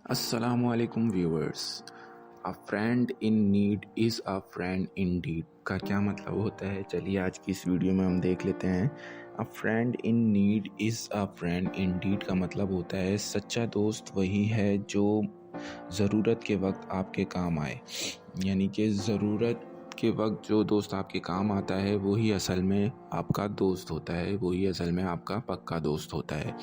अस्सलामुअलैकुम viewers. A friend in need is a friend in deed का क्या मतलब होता है, चलिए आज की इस वीडियो में हम देख लेते हैं। A friend in need is a friend in deed का मतलब होता है सच्चा दोस्त वही है जो ज़रूरत के वक्त आपके काम आए। यानी कि ज़रूरत के वक्त जो दोस्त आपके काम आता है वही असल में आपका दोस्त होता है, वही असल में आपका पक्का दोस्त होता है।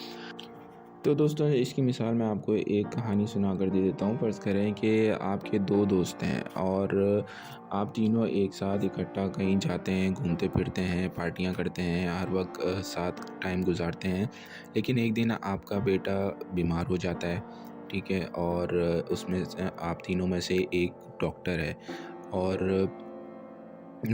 तो दोस्तों, इसकी मिसाल मैं आपको एक कहानी सुना कर दे देता हूँ। फ़र्ज़ करें कि आपके दो दोस्त हैं और आप तीनों एक साथ इकट्ठा कहीं जाते हैं, घूमते फिरते हैं, पार्टियाँ करते हैं, हर वक्त साथ टाइम गुजारते हैं। लेकिन एक दिन आपका बेटा बीमार हो जाता है, ठीक है? और उसमें से आप तीनों में से एक डॉक्टर है और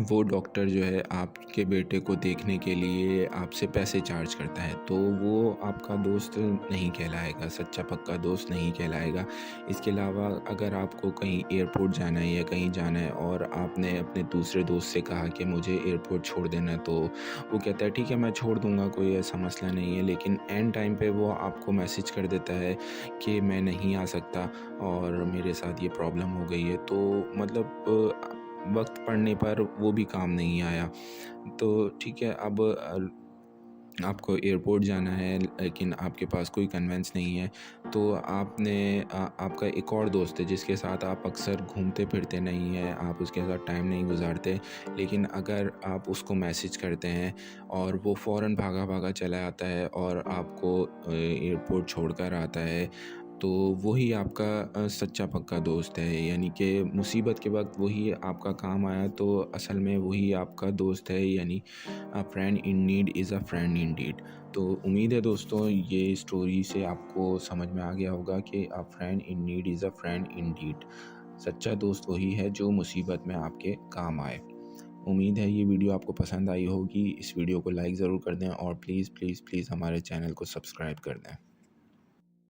वो डॉक्टर जो है आपके बेटे को देखने के लिए आपसे पैसे चार्ज करता है, तो वो आपका दोस्त नहीं कहलाएगा, सच्चा पक्का दोस्त नहीं कहलाएगा। इसके अलावा अगर आपको कहीं एयरपोर्ट जाना है या कहीं जाना है और आपने अपने दूसरे दोस्त से कहा कि मुझे एयरपोर्ट छोड़ देना है, तो वो कहता है ठीक है मैं छोड़ दूँगा, कोई ऐसा मसला नहीं है। लेकिन एंड टाइम पे वो आपको मैसेज कर देता है कि मैं नहीं आ सकता और मेरे साथ ये प्रॉब्लम हो गई है। तो मतलब वक्त पड़ने पर वो भी काम नहीं आया। तो ठीक है, अब आपको एयरपोर्ट जाना है लेकिन आपके पास कोई कन्वेंस नहीं है, तो आपका एक और दोस्त है जिसके साथ आप अक्सर घूमते फिरते नहीं हैं, आप उसके साथ टाइम नहीं गुजारते। लेकिन अगर आप उसको मैसेज करते हैं और वो फ़ौरन भागा भागा चला आता है और आपको एयरपोर्ट छोड़कर आता है, तो वही आपका सच्चा पक्का दोस्त है। यानी कि मुसीबत के वक्त वही आपका काम आया, तो असल में वही आपका दोस्त है। यानी a friend in need is a friend in deed. तो उम्मीद है दोस्तों, ये स्टोरी से आपको समझ में आ गया होगा कि a friend in need is a friend in deed. सच्चा दोस्त वही है जो मुसीबत में आपके काम आए। उम्मीद है ये वीडियो आपको पसंद आई होगी। इस वीडियो को लाइक ज़रूर कर दें और प्लीज़ प्लीज़ प्लीज़ हमारे चैनल को सब्सक्राइब कर दें।